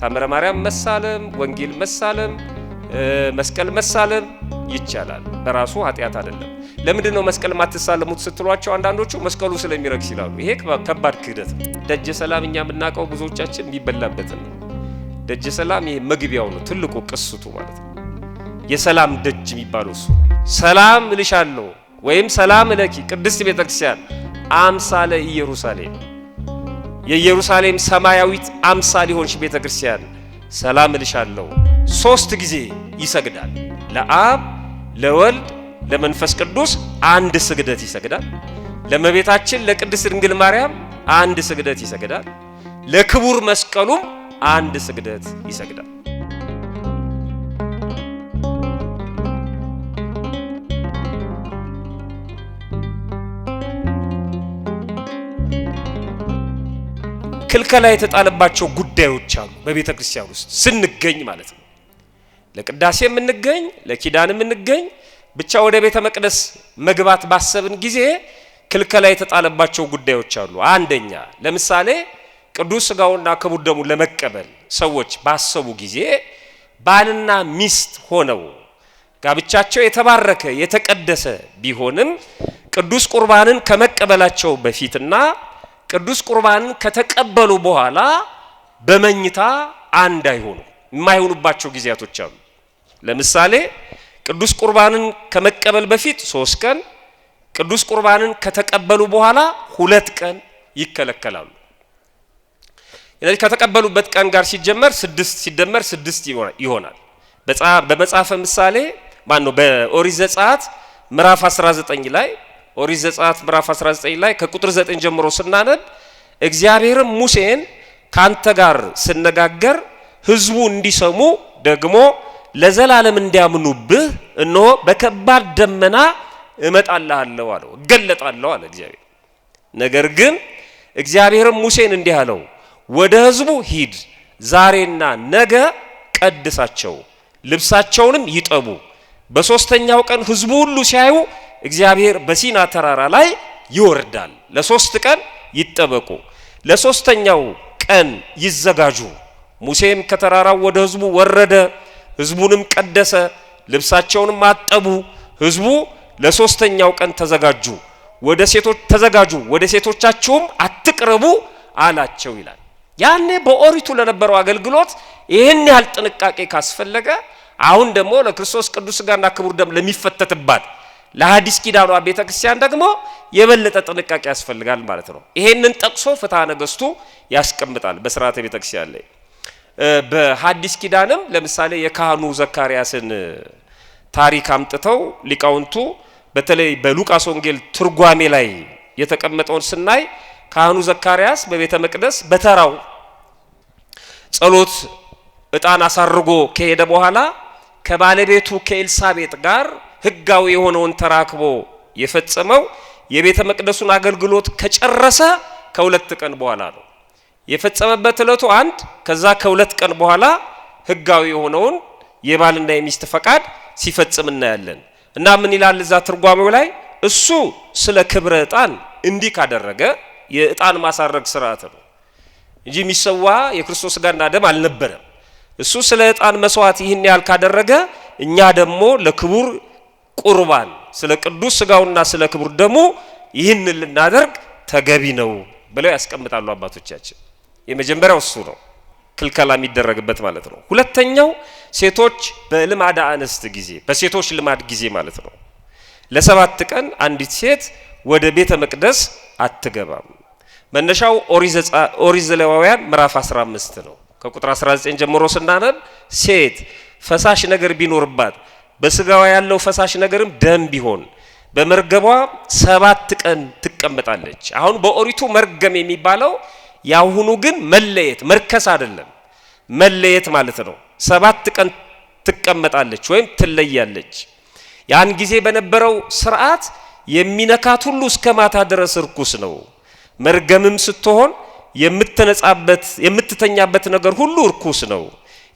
ታምረ ማርያም መሳለም፣ ወንጌል መሳለም፣ መስቀል መሳለም ይቻላል። በራሱ ኃጢያት አይደለም። ለምንድን ነው መስቀል ማትሳለሙት ስትሏቸው አንዳንዶቹ መስቀሉ ስለሚረክስ ይላሉ። ይሄ ከባድ ክህደት ነው። ደጀ ሰላም እኛ የምናውቀው ብዙዎቻችን የሚበላበት ነው። ደጀ ሰላም ይሄ መግቢያው ነው፣ ትልቁ ቅስቱ ማለት ነው። የሰላም ደጅ የሚባለው እሱ ሰላም እልሻለሁ ወይም ሰላም ለኪ ቅድስት ቤተክርስቲያን አምሳለ ኢየሩሳሌም፣ የኢየሩሳሌም ሰማያዊት አምሳል የሆንሽ ቤተክርስቲያን ሰላም እልሻለሁ 3 ጊዜ ይሰግዳል። ለአብ ለወልድ ለመንፈስ ቅዱስ አንድ ስግደት ይሰግዳል። ለእመቤታችን ለቅድስት ድንግል ማርያም አንድ ስግደት ይሰግዳል። ለክቡር መስቀሉም አንድ ስግደት ይሰግዳል። ክልከላ የተጣለባቸው ጉዳዮች አሉ በቤተ ክርስቲያን ውስጥ ስንገኝ ማለት ነው። ለቅዳሴ የምንገኝ ለኪዳን የምንገኝ ብቻ ወደ ቤተ መቅደስ መግባት ባሰብን ጊዜ ክልከላ የተጣለባቸው ጉዳዮች አሉ። አንደኛ ለምሳሌ ቅዱስ ሥጋውና ክቡር ደሙን ለመቀበል ሰዎች ባሰቡ ጊዜ ባልና ሚስት ሆነው ጋብቻቸው የተባረከ የተቀደሰ ቢሆንም ቅዱስ ቁርባንን ከመቀበላቸው በፊትና ቅዱስ ቁርባንን ከተቀበሉ በኋላ በመኝታ አንድ አይሆኑ የማይሆኑባቸው ጊዜያቶች አሉ። ለምሳሌ ቅዱስ ቁርባንን ከመቀበል በፊት 3 ቀን፣ ቅዱስ ቁርባንን ከተቀበሉ በኋላ 2 ቀን ይከለከላሉ። ስለዚህ ከተቀበሉበት ቀን ጋር ሲጀመር 6 ሲደመር 6 ይሆናል። በመጽሐፈ ምሳሌ በኦሪት ዘጸአት ምዕራፍ 19 ላይ ኦሪት ዘጸአት ምዕራፍ 19 ላይ ከቁጥር 9 ጀምሮ ስናነብ እግዚአብሔርም ሙሴን ካንተ ጋር ስነጋገር ሕዝቡ እንዲሰሙ ደግሞ ለዘላለም እንዲያምኑብህ እነሆ በከባድ ደመና እመጣልሃለሁ አለው፣ እገለጣለሁ አለ እግዚአብሔር። ነገር ግን እግዚአብሔርም ሙሴን እንዲህ አለው፣ ወደ ሕዝቡ ሂድ፣ ዛሬና ነገ ቀድሳቸው፣ ልብሳቸውንም ይጠቡ። በ3ኛው ቀን ሕዝቡ ሁሉ ሲያዩ እግዚአብሔር በሲና ተራራ ላይ ይወርዳል። ለ3 ቀን ይጠበቁ፣ ለ3ኛው ቀን ይዘጋጁ። ሙሴም ከተራራው ወደ ሕዝቡ ወረደ፣ ሕዝቡንም ቀደሰ፣ ልብሳቸውንም አጠቡ። ሕዝቡ ለ3ኛው ቀን ተዘጋጁ፣ ወደ ሴቶቻቸውም አትቅረቡ አላቸው ይላል። ያኔ በኦሪቱ ለነበረው አገልግሎት ይህን ያህል ጥንቃቄ ካስፈለገ አሁን ደግሞ ለክርስቶስ ቅዱስ ሥጋና ክቡር ደም ለሚፈተትባት ለሐዲስ ኪዳኗ ቤተክርስቲያን ደግሞ የበለጠ ጥንቃቄ ያስፈልጋል ማለት ነው። ይሄንን ጠቅሶ ፍትሐ ነገሥቱ ያስቀምጣል በሥርዓተ ቤተክርስቲያን ላይ። በሐዲስ ኪዳንም ለምሳሌ የካህኑ ዘካርያስን ታሪክ አምጥተው ሊቃውንቱ በተለይ በሉቃስ ወንጌል ትርጓሜ ላይ የተቀመጠውን ስናይ ካህኑ ዘካርያስ በቤተ መቅደስ በተራው ጸሎት ዕጣን አሳርጎ ከሄደ በኋላ ከባለቤቱ ከኤልሳቤጥ ጋር ሕጋዊ የሆነውን ተራክቦ የፈጸመው የቤተ መቅደሱን አገልግሎት ከጨረሰ ከ2 ቀን በኋላ ነው። የፈጸመበት ዕለቱ አንድ፣ ከዛ ከ2 ቀን በኋላ ሕጋዊ የሆነውን የባልና የሚስት ፈቃድ ሲፈጽም እናያለን። እና ምን ይላል እዛ ትርጓሜው ላይ? እሱ ስለ ክብረ ዕጣን እንዲህ ካደረገ የዕጣን ማሳረግ ስርዓት ነው እንጂ የሚሰዋ የክርስቶስ ሥጋና ደም አልነበረም። እሱ ስለ ዕጣን መስዋዕት ይህን ያህል ካደረገ እኛ ደግሞ ለክቡር ቁርባን ስለ ቅዱስ ሥጋውና ስለ ክቡር ደሙ ይህን ልናደርግ ተገቢ ነው ብለው ያስቀምጣሉ አባቶቻችን። የመጀመሪያው እሱ ነው ክልከላ የሚደረግበት ማለት ነው። ሁለተኛው ሴቶች በልማዳ አንስት ጊዜ በሴቶች ልማድ ጊዜ ማለት ነው ለ7 ቀን አንዲት ሴት ወደ ቤተ መቅደስ አትገባም። መነሻው ኦሪት ዘሌዋውያን ምዕራፍ 15 ነው። ከቁጥር 19 ጀምሮ ስናነብ ሴት ፈሳሽ ነገር ቢኖርባት በስጋዋ ያለው ፈሳሽ ነገርም ደም ቢሆን በመርገቧ 7 ቀን ትቀመጣለች። አሁን በኦሪቱ መርገም የሚባለው ያሁኑ ግን መለየት መርከስ አይደለም፣ መለየት ማለት ነው። 7 ቀን ትቀመጣለች ወይም ትለያለች። ያን ጊዜ በነበረው ስርዓት የሚነካት ሁሉ እስከ ማታ ድረስ ርኩስ ነው። መርገምም ስትሆን የምትተኛበት ነገር ሁሉ ርኩስ ነው።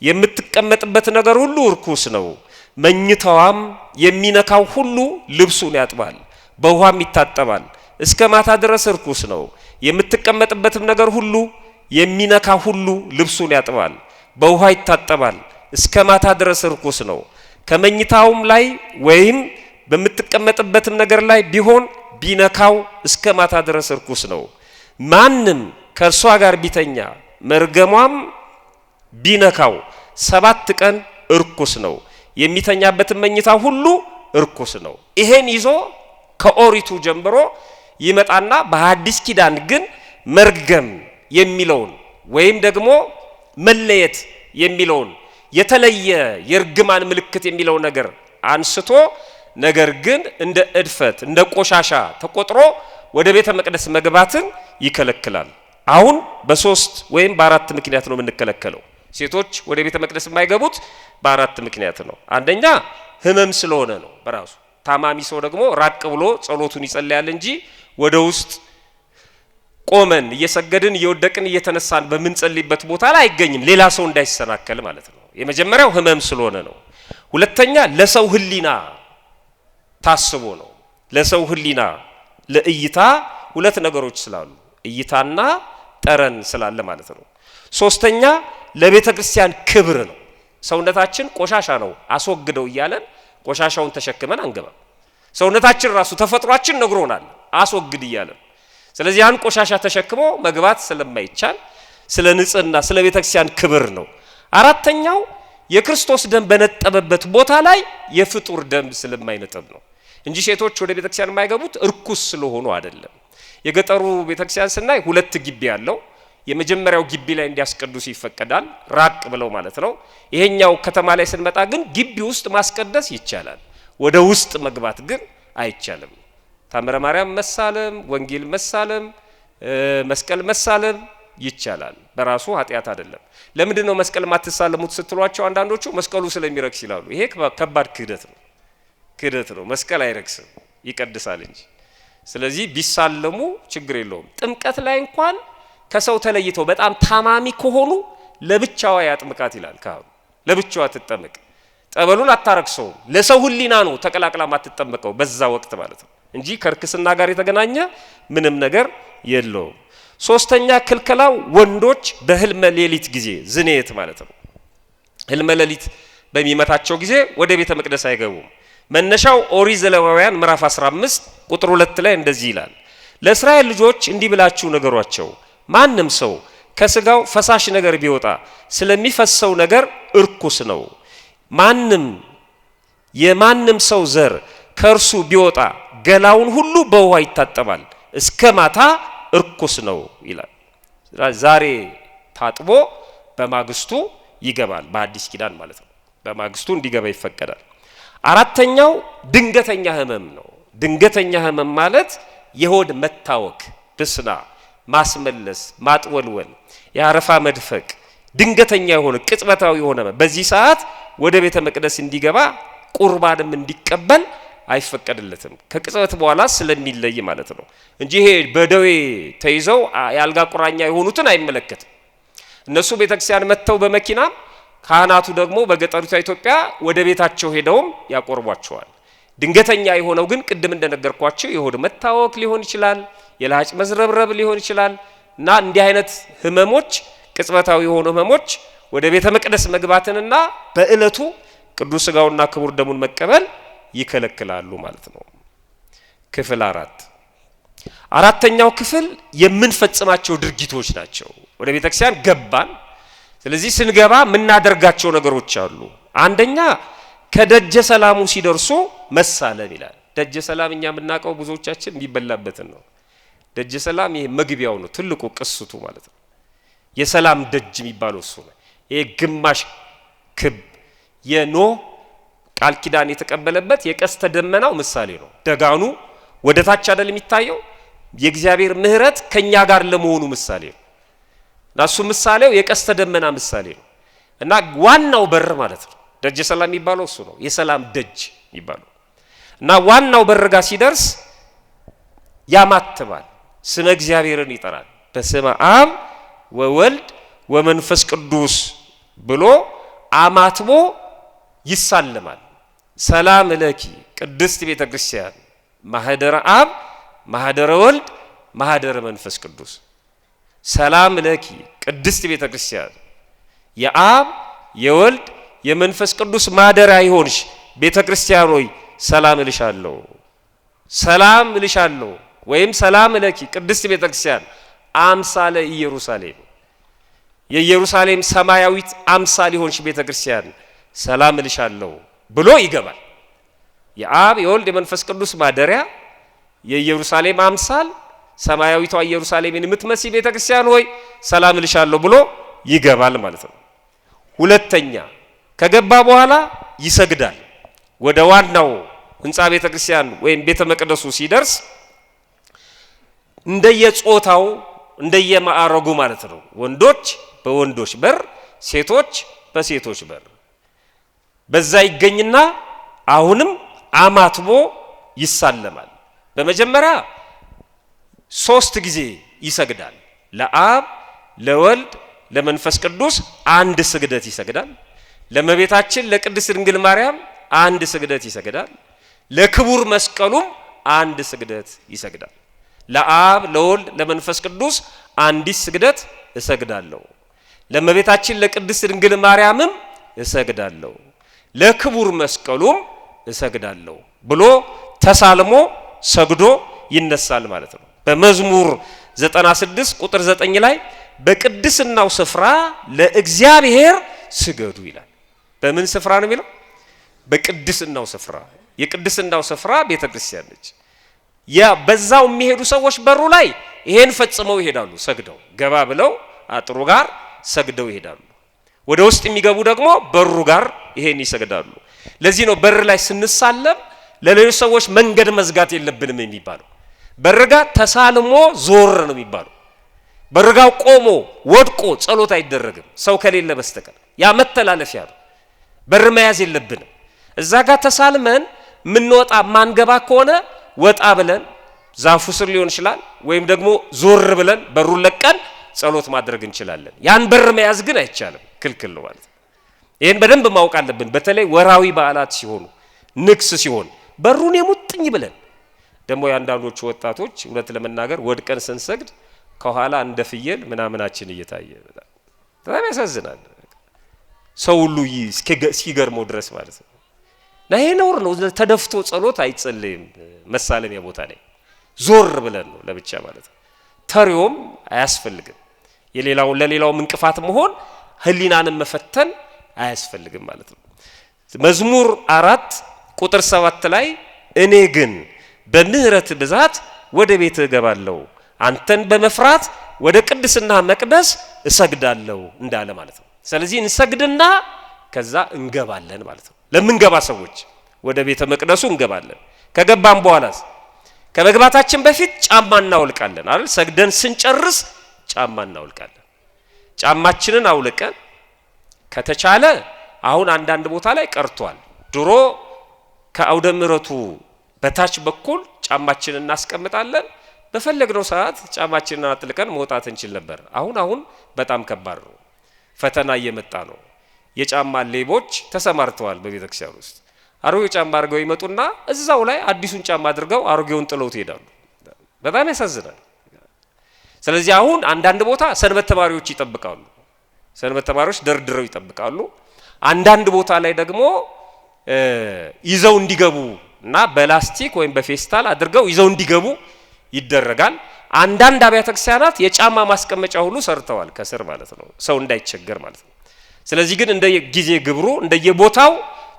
የምትቀመጥበት ነገር ሁሉ ርኩስ ነው። መኝታዋም የሚነካው ሁሉ ልብሱን ያጥባል፣ በውሃም ይታጠባል፣ እስከ ማታ ድረስ ርኩስ ነው። የምትቀመጥበትም ነገር ሁሉ የሚነካ ሁሉ ልብሱን ያጥባል፣ በውሃ ይታጠባል፣ እስከ ማታ ድረስ ርኩስ ነው። ከመኝታውም ላይ ወይም በምትቀመጥበትም ነገር ላይ ቢሆን ቢነካው እስከ ማታ ድረስ ርኩስ ነው። ማንም ከእርሷ ጋር ቢተኛ መርገሟም ቢነካው 7 ቀን ርኩስ ነው። የሚተኛበትም መኝታ ሁሉ ርኩስ ነው። ይሄን ይዞ ከኦሪቱ ጀምሮ ይመጣና በሐዲስ ኪዳን ግን መርገም የሚለውን ወይም ደግሞ መለየት የሚለውን የተለየ የርግማን ምልክት የሚለው ነገር አንስቶ ነገር ግን እንደ እድፈት እንደ ቆሻሻ ተቆጥሮ ወደ ቤተ መቅደስ መግባትን ይከለክላል። አሁን በ3 ወይም በ4 ምክንያት ነው የምንከለከለው። ሴቶች ወደ ቤተ መቅደስ የማይገቡት በ4 ምክንያት ነው። አንደኛ ህመም ስለሆነ ነው በራሱ። ታማሚ ሰው ደግሞ ራቅ ብሎ ጸሎቱን ይጸልያል እንጂ ወደ ውስጥ ቆመን እየሰገድን እየወደቅን እየተነሳን በመንጸልይበት ቦታ ላይ አይገኝም፣ ሌላ ሰው እንዳይሰናከል ማለት ነው። የመጀመሪያው ህመም ስለሆነ ነው። ሁለተኛ ለሰው ህሊና ታስቦ ነው። ለሰው ህሊና ለእይታ 2 ነገሮች ስላሉ እይታና ጠረን ስላለ ማለት ነው። ሶስተኛ ለቤተ ክርስቲያን ክብር ነው። ሰውነታችን ቆሻሻ ነው አስወግደው እያለን ቆሻሻውን ተሸክመን አንገባም። ሰውነታችን ራሱ ተፈጥሯችን ነግሮናል አስወግድ እያለን። ስለዚህ ያን ቆሻሻ ተሸክሞ መግባት ስለማይቻል ስለ ንጽህና ስለ ቤተ ክርስቲያን ክብር ነው። አራተኛው የክርስቶስ ደም በነጠበበት ቦታ ላይ የፍጡር ደም ስለማይነጠብ ነው እንጂ ሴቶች ወደ ቤተ ክርስቲያን የማይገቡት እርኩስ ስለሆኑ አይደለም። የገጠሩ ቤተ ክርስቲያን ስናይ 2 ግቢ ያለው የመጀመሪያው ግቢ ላይ እንዲያስቀድሱ ይፈቀዳል፣ ራቅ ብለው ማለት ነው። ይሄኛው ከተማ ላይ ስንመጣ ግን ግቢ ውስጥ ማስቀደስ ይቻላል፣ ወደ ውስጥ መግባት ግን አይቻልም። ታምረ ማርያም መሳለም፣ ወንጌል መሳለም፣ መስቀል መሳለም ይቻላል፣ በራሱ ኃጢአት አይደለም። ለምንድን ነው መስቀል ማትሳለሙት ስትሏቸው አንዳንዶቹ መስቀሉ ስለሚረክስ ይላሉ። ይሄ ከባድ ክህደት ነው። መስቀል አይረክስም ይቀድሳል እንጂ። ስለዚህ ቢሳለሙ ችግር የለውም። ጥምቀት ላይ እንኳን ከሰው ተለይተው በጣም ታማሚ ከሆኑ ለብቻዋ ያጥምቃት ይላል ካህኑ። ለብቻዋ ትጠመቅ፣ ጠበሉን አታረክሰው። ለሰው ህሊና ነው ተቀላቅላ ማትጠመቀው በዛ ወቅት ማለት ነው እንጂ ከርክስና ጋር የተገናኘ ምንም ነገር የለውም። ሶስተኛ ክልከላው ወንዶች በህልመ ሌሊት ጊዜ ዝኔት ማለት ነው። ህልመ ሌሊት በሚመታቸው ጊዜ ወደ ቤተ መቅደስ አይገቡም። መነሻው ኦሪት ዘሌዋውያን ምዕራፍ 15 ቁጥር 2 ላይ እንደዚህ ይላል፣ ለእስራኤል ልጆች እንዲህ ብላችሁ ነገሯቸው፣ ማንም ሰው ከስጋው ፈሳሽ ነገር ቢወጣ ስለሚፈሰው ነገር እርኩስ ነው። የማንም ሰው ዘር ከእርሱ ቢወጣ ገላውን ሁሉ በውሃ ይታጠባል፣ እስከ ማታ እርኩስ ነው ይላል። ዛሬ ታጥቦ በማግስቱ ይገባል፣ በአዲስ ኪዳን ማለት ነው። በማግስቱ እንዲገባ ይፈቀዳል። አራተኛው ድንገተኛ ህመም ነው። ድንገተኛ ህመም ማለት የሆድ መታወክ፣ ብስና፣ ማስመለስ፣ ማጥወልወል፣ የአረፋ መድፈቅ፣ ድንገተኛ የሆነ ቅጽበታዊ የሆነ በዚህ ሰዓት ወደ ቤተ መቅደስ እንዲገባ ቁርባንም እንዲቀበል አይፈቀድለትም፣ ከቅጽበት በኋላ ስለሚለይ ማለት ነው እንጂ ይሄ በደዌ ተይዘው ያልጋ ቁራኛ የሆኑትን አይመለከትም። እነሱ ቤተክርስቲያን መተው በመኪና ካህናቱ ደግሞ በገጠሪቷ ኢትዮጵያ ወደ ቤታቸው ሄደውም ያቆርቧቸዋል። ድንገተኛ የሆነው ግን ቅድም እንደነገርኳቸው የሆድ መታወክ ሊሆን ይችላል፣ የላጭ መዝረብረብ ሊሆን ይችላል እና እንዲህ አይነት ህመሞች ቅጽበታዊ የሆኑ ህመሞች ወደ ቤተ መቅደስ መግባትንና በእለቱ ቅዱስ ሥጋውና ክቡር ደሙን መቀበል ይከለክላሉ ማለት ነው። ክፍል 4 አራተኛው ክፍል የምንፈጽማቸው ድርጊቶች ናቸው። ወደ ቤተ ክርስቲያን ገባን። ስለዚህ ስንገባ የምናደርጋቸው ነገሮች አሉ። አንደኛ ከደጀ ሰላሙ ሲደርሱ መሳለም ይላል። ደጀ ሰላም እኛ የምናውቀው ብዙዎቻችን የሚበላበትን ነው። ደጀ ሰላም ይሄ መግቢያው ነው፣ ትልቁ ቅስቱ ማለት ነው። የሰላም ደጅ የሚባለው እሱ ነው። ይሄ ግማሽ ክብ የኖህ ቃል ኪዳን የተቀበለበት የቀስተ ደመናው ምሳሌ ነው። ደጋኑ ወደ ታች አይደል የሚታየው? የእግዚአብሔር ምሕረት ከኛ ጋር ለመሆኑ ምሳሌ ነው። ናሱ ምሳሌው የቀስተ ደመና ምሳሌ ነው እና ዋናው በር ማለት ነው። ደጀ ሰላም የሚባለው እሱ ነው፣ የሰላም ደጅ የሚባለው እና ዋናው በር ጋር ሲደርስ ያማትባል፣ ስመ እግዚአብሔርን ይጠራል። በስመ አብ ወወልድ ወመንፈስ ቅዱስ ብሎ አማትቦ ይሳለማል። ሰላም ለኪ ቅድስት ቤተ ክርስቲያን ማህደረ አብ ማህደረ ወልድ ማህደረ መንፈስ ቅዱስ። ሰላም ለኪ ቅድስት ቤተ ክርስቲያን የአብ የወልድ የመንፈስ ቅዱስ ማደሪያ ይሆንሽ ቤተክርስቲያን ሆይ ሰላም እልሻለሁ። ሰላም እልሻለሁ ወይም ሰላም ለኪ ቅድስት ቤተክርስቲያን አምሳለ ኢየሩሳሌም የኢየሩሳሌም ሰማያዊት አምሳል ይሆንሽ ቤተክርስቲያን ሰላም እልሻለሁ ብሎ ይገባል። የአብ የወልድ የመንፈስ ቅዱስ ማደሪያ የኢየሩሳሌም አምሳል ሰማያዊቷ ኢየሩሳሌምን የምትመስል ቤተክርስቲያን ሆይ ሰላም እልሻለሁ ብሎ ይገባል ማለት ነው። ሁለተኛ ከገባ በኋላ ይሰግዳል። ወደ ዋናው ህንጻ ቤተክርስቲያን ወይም ቤተ መቅደሱ ሲደርስ እንደየጾታው እንደየማዕረጉ ማለት ነው። ወንዶች በወንዶች በር፣ ሴቶች በሴቶች በር በዛ ይገኝና አሁንም አማትቦ ይሳለማል። በመጀመሪያ 3 ጊዜ ይሰግዳል። ለአብ ለወልድ ለመንፈስ ቅዱስ አንድ ስግደት ይሰግዳል። ለመቤታችን ለቅድስት ድንግል ማርያም አንድ ስግደት ይሰግዳል። ለክቡር መስቀሉም አንድ ስግደት ይሰግዳል። ለአብ ለወልድ ለመንፈስ ቅዱስ አንዲት ስግደት እሰግዳለሁ፣ ለመቤታችን ለቅድስት ድንግል ማርያምም እሰግዳለሁ፣ ለክቡር መስቀሉም እሰግዳለሁ ብሎ ተሳልሞ ሰግዶ ይነሳል ማለት ነው። በመዝሙር 96 ቁጥር 9 ላይ በቅድስናው ስፍራ ለእግዚአብሔር ስገዱ ይላል። በምን ስፍራ ነው የሚለው? በቅድስናው ስፍራ። የቅድስናው ስፍራ ቤተክርስቲያን ነች። ያ በዛው የሚሄዱ ሰዎች በሩ ላይ ይሄን ፈጽመው ይሄዳሉ። ሰግደው ገባ ብለው አጥሩ ጋር ሰግደው ይሄዳሉ። ወደ ውስጥ የሚገቡ ደግሞ በሩ ጋር ይሄን ይሰግዳሉ። ለዚህ ነው በር ላይ ስንሳለም ለሌሎች ሰዎች መንገድ መዝጋት የለብንም የሚባለው። በርጋ ተሳልሞ ዞር ነው የሚባለው። በርጋው ቆሞ ወድቆ ጸሎት አይደረግም ሰው ከሌለ በስተቀር። ያ መተላለፊያ ነው። በር መያዝ የለብንም። እዛ ጋር ተሳልመን ምንወጣ ማንገባ ከሆነ ወጣ ብለን ዛፉ ስር ሊሆን ይችላል ወይም ደግሞ ዞር ብለን በሩን ለቀን ጸሎት ማድረግ እንችላለን። ያን በር መያዝ ግን አይቻልም፣ ክልክል ነው ማለት ነው። ይሄን በደንብ ማወቅ አለብን። በተለይ ወራዊ በዓላት ሲሆኑ ንግስ ሲሆን በሩን የሙጥኝ ብለን ደግሞ ያንዳንዶቹ ወጣቶች እውነት ለመናገር ወድቀን ስንሰግድ ከኋላ እንደ ፍየል ምናምናችን እየታየ በጣም ያሳዝናል። ሰው ሁሉ እስኪገርመው ድረስ ማለት ነው። ይሄ ነውር ነው። ተደፍቶ ጸሎት አይጸልይም። መሳለሚያ ቦታ ላይ ዞር ብለን ነው ለብቻ ማለት ነው። ተሪዮም አያስፈልግም። ለሌላው እንቅፋት መሆን ህሊናንም መፈተን አያስፈልግም ማለት ነው። መዝሙር 4 ቁጥር 7 ላይ እኔ ግን በምህረት ብዛት ወደ ቤት እገባለሁ፣ አንተን በመፍራት ወደ ቅድስና መቅደስ እሰግዳለሁ እንዳለ ማለት ነው። ስለዚህ እንሰግድና ከዛ እንገባለን ማለት ነው። ለምንገባ ሰዎች ወደ ቤተ መቅደሱ እንገባለን። ከገባን በኋላስ ከመግባታችን በፊት ጫማ እናውልቃለን አይደል? ሰግደን ስንጨርስ ጫማ እናውልቃለን። ጫማችንን አውልቀን ከተቻለ አሁን አንዳንድ ቦታ ላይ ቀርቷል። ድሮ ከአውደ ምሕረቱ በታች በኩል ጫማችንን እናስቀምጣለን። በፈለግነው ሰዓት ጫማችንን አጥልቀን መውጣት እንችል ነበር። አሁን በጣም ከባድ ነው። ፈተና እየመጣ ነው። የጫማ ሌቦች ተሰማርተዋል በቤተክርስቲያን ውስጥ። አሮጌ ጫማ አድርገው ይመጡና እዛው ላይ አዲሱን ጫማ አድርገው አሮጌውን ጥለው ይሄዳሉ። በጣም ያሳዝናል። ስለዚህ አሁን አንዳንድ ቦታ ሰንበት ተማሪዎች ይጠብቃሉ። ሰንበት ተማሪዎች ደርድረው ይጠብቃሉ። አንዳንድ ቦታ ላይ ደግሞ ይዘው እንዲገቡ እና በላስቲክ ወይም በፌስታል አድርገው ይዘው እንዲገቡ ይደረጋል። አንዳንድ አብያተ ክርስቲያናት የጫማ ማስቀመጫ ሁሉ ሰርተዋል ከስር ማለት ነው፣ ሰው እንዳይቸገር ማለት ነው። ስለዚህ ግን እንደየጊዜ ግብሩ እንደየቦታው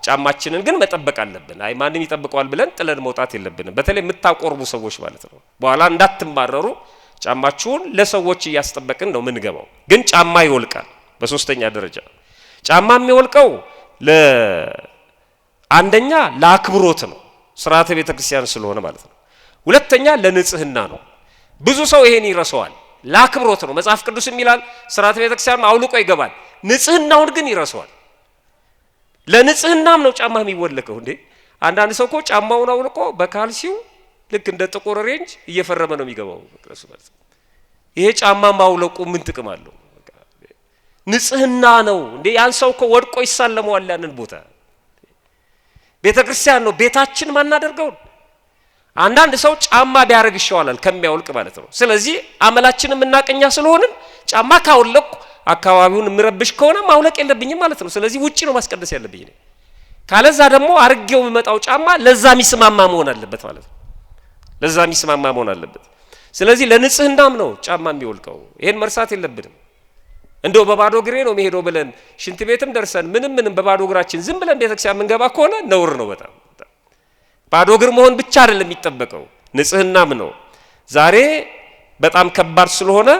ጫማችንን ግን መጠበቅ አለብን። አይ ማንም ይጠብቀዋል ብለን ጥለን መውጣት የለብንም። በተለይ የምታቆርቡ ሰዎች ማለት ነው። በኋላ እንዳትማረሩ ጫማችሁን ለሰዎች እያስጠበቅን ነው ምንገባው። ግን ጫማ ይወልቃል። በሶስተኛ ደረጃ ጫማ የሚወልቀው አንደኛ ለአክብሮት ነው፣ ስርዓተ ቤተ ክርስቲያን ስለሆነ ማለት ነው። ሁለተኛ ለንጽህና ነው። ብዙ ሰው ይሄን ይረሳዋል። ለአክብሮት ነው። መጽሐፍ ቅዱስም ይላል ስርዓተ ቤተ ክርስቲያን አውልቆ ይገባል፣ ንጽህናውን ግን ይረሳዋል። ለንጽህናም ነው ጫማ የሚወለቀው። እንዴ አንዳንድ ሰው እኮ ጫማውን አውልቆ በካልሲው ልክ እንደ ጥቁር ሬንጅ እየፈረመ ነው የሚገባው መቅደሱ ማለት ነው። ይሄ ጫማ ማውለቁ ምን ጥቅም አለው? ንጽህና ነው እንዴ። ያን ሰው እኮ ወድቆ ይሳለመዋል ያንን ቦታ። ቤተ ክርስቲያን ነው ቤታችን ማናደርገው። አንዳንድ ሰው ጫማ ቢያረግ ይሻላል ከሚያውልቅ ማለት ነው። ስለዚህ አመላችንን እናቀኛ ስለሆንን ጫማ ካወለቁ አካባቢውን ምረብሽ ከሆነ ማውለቅ የለብኝም ማለት ነው። ስለዚህ ውጪ ነው ማስቀደስ ያለብኝ ነው። ካለዛ ደግሞ አርጌው በመጣው ጫማ ለዛ ሚስማማ መሆን አለበት ማለት ነው። ለዛ ሚስማማ መሆን አለበት። ስለዚህ ለንጽህናም ነው ጫማ የሚወልቀው። ይሄን መርሳት የለብንም። እንደው በባዶ እግሬ ነው መሄደው ብለን ሽንት ቤትም ደርሰን ምንም በባዶ እግራችን ዝም ብለን ቤተክርስቲያን መንገባ ከሆነ ነውር ነው በጣም። ባዶ እግር መሆን ብቻ አይደለም የሚጠበቀው፣ ንጽህናም ነው። ዛሬ በጣም ከባድ ስለሆነ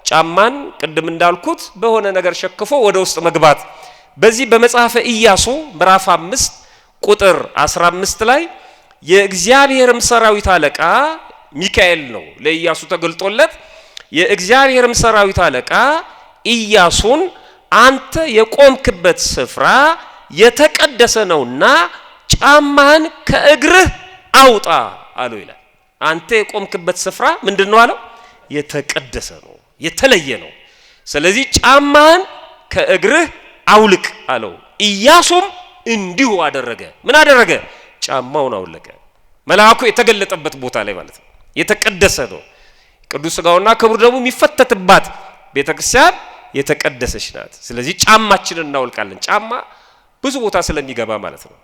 ጫማን ቅድም እንዳልኩት በሆነ ነገር ሸክፎ ወደ ውስጥ መግባት። በዚህ በመጽሐፈ ኢያሱ ምዕራፍ 5 ቁጥር 15 ላይ የእግዚአብሔርም ሰራዊት አለቃ ሚካኤል ነው ለኢያሱ ተገልጦለት፣ የእግዚአብሔርም ሰራዊት አለቃ ኢያሱን አንተ የቆምክበት ስፍራ የተቀደሰ ነውና ጫማን ከእግርህ አውጣ አለው ይላል። አንተ የቆምክበት ስፍራ ምንድነው አለው? የተቀደሰ ነው፣ የተለየ ነው። ስለዚህ ጫማን ከእግርህ አውልቅ አለው። ኢያሱም እንዲሁ አደረገ። ምን አደረገ? ጫማውን አውለቀ። መልአኩ የተገለጠበት ቦታ ላይ ማለት ነው። የተቀደሰ ነው። ቅዱስ ሥጋውና ክቡር ደሙ የሚፈተትባት ቤተክርስቲያን የተቀደሰች ናት። ስለዚህ ጫማችንን እናውልቃለን። ጫማ ብዙ ቦታ ስለሚገባ ማለት ነው።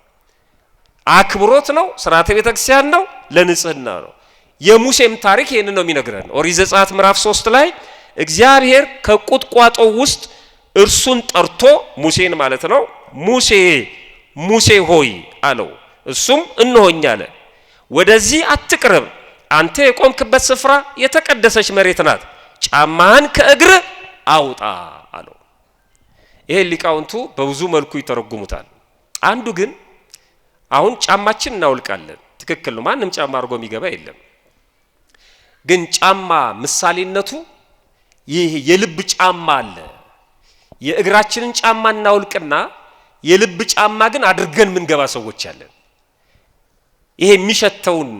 አክብሮት ነው፣ ሥርዓተ ቤተክርስቲያን ነው፣ ለንጽህና ነው። የሙሴም ታሪክ ይሄንን ነው የሚነግረን። ኦሪት ዘጸአት ምዕራፍ 3 ላይ እግዚአብሔር ከቁጥቋጦው ውስጥ እርሱን ጠርቶ ሙሴን ማለት ነው፣ ሙሴ ሙሴ ሆይ አለው። እሱም እነሆኝ አለ። ወደዚህ አትቅረብ፣ አንተ የቆምክበት ስፍራ የተቀደሰች መሬት ናት፣ ጫማህን ከእግር አውጣ አለው። ይሄ ሊቃውንቱ በብዙ መልኩ ይተረጉሙታል። አንዱ ግን አሁን ጫማችን እናውልቃለን፣ ትክክል ነው። ማንም ጫማ አድርጎ የሚገባ የለም። ግን ጫማ ምሳሌነቱ ይሄ የልብ ጫማ አለ። የእግራችንን ጫማ እናውልቅና የልብ ጫማ ግን አድርገን ምንገባ ሰዎች አለን። ይሄ የሚሸተውን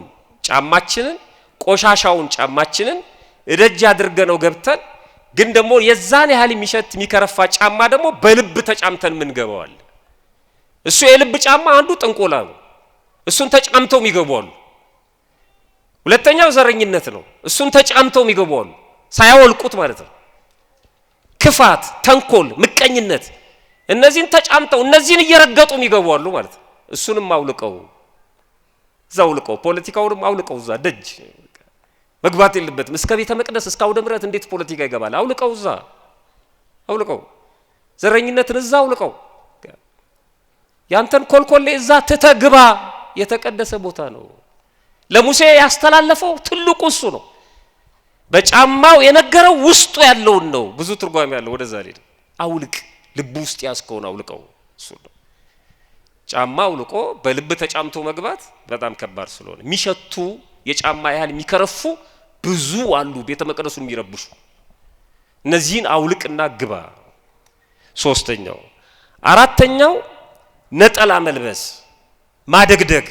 ጫማችንን ቆሻሻውን ጫማችንን እደጅ አድርገነው ገብተን ግን ደግሞ የዛን ያህል የሚሸት የሚከረፋ ጫማ ደግሞ በልብ ተጫምተን ምንገባዋል። እሱ የልብ ጫማ አንዱ ጥንቆላ ነው። እሱን ተጫምተው የሚገባዋሉ። ሁለተኛው ዘረኝነት ነው። እሱን ተጫምተው የሚገባዋሉ ሳያወልቁት ማለት ነው። ክፋት፣ ተንኮል፣ ምቀኝነት እነዚህን ተጫምተው እነዚህን እየረገጡ የሚገባዋሉ ማለት ነው። እሱንም አውልቀው እዛው ልቀው፣ ፖለቲካውንም አውልቀው እዛ ደጅ መግባት የለበትም። እስከ ቤተ መቅደስ እስከ አውደ ምሕረት እንዴት ፖለቲካ ይገባል? አውልቀው እዛ አውልቀው፣ ዘረኝነትን እዛ አውልቀው፣ ያንተን ኮልኮሌ እዛ ትተግባ። የተቀደሰ ቦታ ነው። ለሙሴ ያስተላለፈው ትልቁ እሱ ነው። በጫማው የነገረው ውስጡ ያለውን ነው። ብዙ ትርጓሜ ያለው ወደዛ ሊድ አውልቅ፣ ልብ ውስጥ ያስከውን አውልቀው እሱ ነው። ጫማ አውልቆ በልብ ተጫምቶ መግባት በጣም ከባድ ስለሆነ የሚሸቱ የጫማ ያህል የሚከረፉ ብዙ አሉ ቤተ መቅደሱን የሚረብሹ። እነዚህን አውልቅና ግባ። ሶስተኛው አራተኛው ነጠላ መልበስ ማደግደግ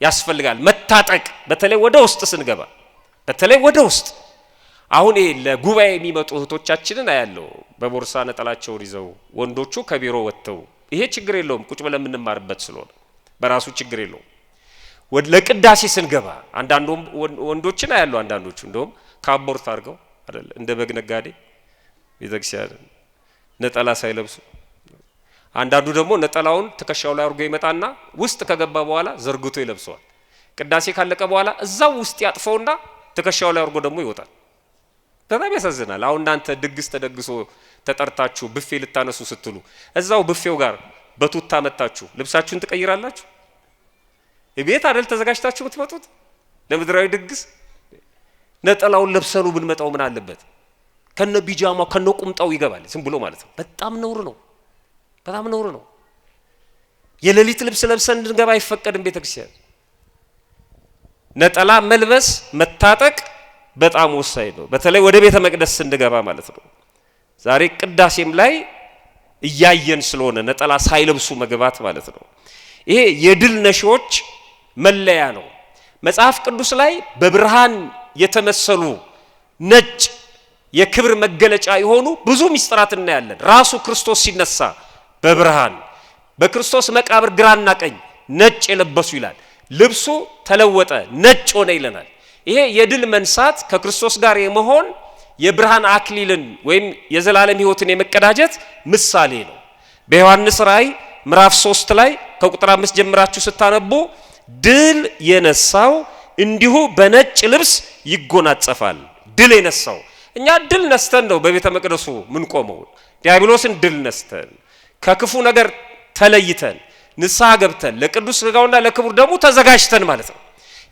ያስፈልጋል። መታጠቅ፣ በተለይ ወደ ውስጥ ስንገባ፣ በተለይ ወደ ውስጥ አሁን ለጉባኤ የሚመጡ እህቶቻችንን አያለው በቦርሳ ነጠላቸውን ይዘው ወንዶቹ ከቢሮ ወጥተው። ይሄ ችግር የለውም ቁጭ ብለን የምንማርበት ስለሆነ በራሱ ችግር የለውም። ለቅዳሴ ስንገባ አንዳንድ ወንዶችን አያለው፣ አንዳንዶቹ እንደውም ካቦርት አድርገው አይደል እንደ በግ ነጋዴ ቤተክርስቲያን ነጠላ ሳይለብሱ፣ አንዳንዱ ደግሞ ነጠላውን ትከሻው ላይ አድርጎ ይመጣና ውስጥ ከገባ በኋላ ዘርግቶ ይለብሰዋል። ቅዳሴ ካለቀ በኋላ እዛው ውስጥ ያጥፈውና ትከሻው ላይ አድርጎ ደግሞ ይወጣል። በጣም ያሳዝናል። አሁን እናንተ ድግስ ተደግሶ ተጠርታችሁ ብፌ ልታነሱ ስትሉ እዛው ብፌው ጋር በቱታ መጣችሁ ልብሳችሁን ትቀይራላችሁ። እቤት አይደል ተዘጋጅታችሁ የምትመጡት ለምድራዊ ድግስ። ነጠላውን ለብሰኑ ብንመጣው ምን አለበት? ከነ ቢጃማው ከነ ቁምጣው ይገባል ዝም ብሎ ማለት ነው። በጣም ነውር ነው፣ በጣም ነውር ነው። የሌሊት ልብስ ለብሰን እንድንገባ አይፈቀድም ቤተክርስቲያን። ነጠላ መልበስ መታጠቅ በጣም ወሳኝ ነው፣ በተለይ ወደ ቤተ መቅደስ ስንገባ ማለት ነው። ዛሬ ቅዳሴም ላይ እያየን ስለሆነ ነጠላ ሳይለብሱ መግባት ማለት ነው። ይሄ የድል ነሺዎች መለያ ነው። መጽሐፍ ቅዱስ ላይ በብርሃን የተመሰሉ ነጭ የክብር መገለጫ የሆኑ ብዙ ምስጢራት እናያለን። ራሱ ክርስቶስ ሲነሳ በብርሃን በክርስቶስ መቃብር ግራና ቀኝ ነጭ የለበሱ ይላል። ልብሱ ተለወጠ ነጭ ሆነ ይለናል። ይሄ የድል መንሳት ከክርስቶስ ጋር የመሆን የብርሃን አክሊልን ወይም የዘላለም ሕይወትን የመቀዳጀት ምሳሌ ነው። በዮሐንስ ራእይ ምዕራፍ 3 ላይ ከቁጥር 5 ጀምራችሁ ስታነቡ ድል የነሳው እንዲሁ በነጭ ልብስ ይጎናጸፋል። ድል የነሳው እኛ ድል ነስተን ነው በቤተ መቅደሱ ምን ቆመው ዲያብሎስን ድል ነስተን ከክፉ ነገር ተለይተን ንስሐ ገብተን ለቅዱስ ሥጋውና ለክቡር ደሙ ተዘጋጅተን ማለት ነው።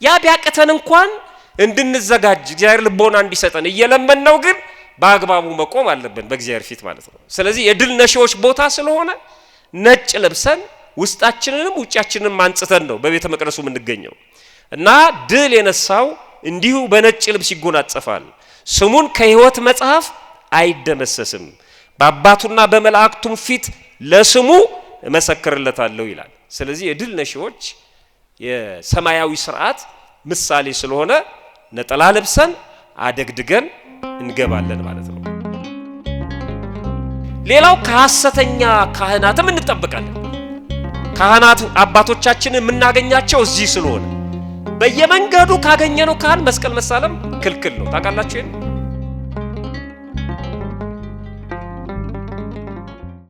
ያ ቢያቀተን እንኳን እንድንዘጋጅ እግዚአብሔር ልቦና እንዲሰጠን እየለመን ነው። ግን በአግባቡ መቆም አለብን በእግዚአብሔር ፊት ማለት ነው። ስለዚህ የድል ነሺዎች ቦታ ስለሆነ ነጭ ለብሰን ውስጣችንንም ውጫችንንም አንጽተን ነው በቤተ መቅደሱ የምንገኘው እና ድል የነሳው እንዲሁ በነጭ ልብስ ይጎናጸፋል፣ ስሙን ከሕይወት መጽሐፍ አይደመሰስም፣ በአባቱና በመላእክቱም ፊት ለስሙ እመሰክርለታለሁ ይላል። ስለዚህ የድል ነሺዎች የሰማያዊ ሥርዓት ምሳሌ ስለሆነ ነጠላ ለብሰን አደግድገን እንገባለን ማለት ነው። ሌላው ከሐሰተኛ ካህናትም እንጠብቃለን። ካህናት አባቶቻችንን የምናገኛቸው እዚህ ስለሆነ በየመንገዱ ካገኘነው ካህን መስቀል መሳለም ክልክል ነው። ታውቃላችሁ?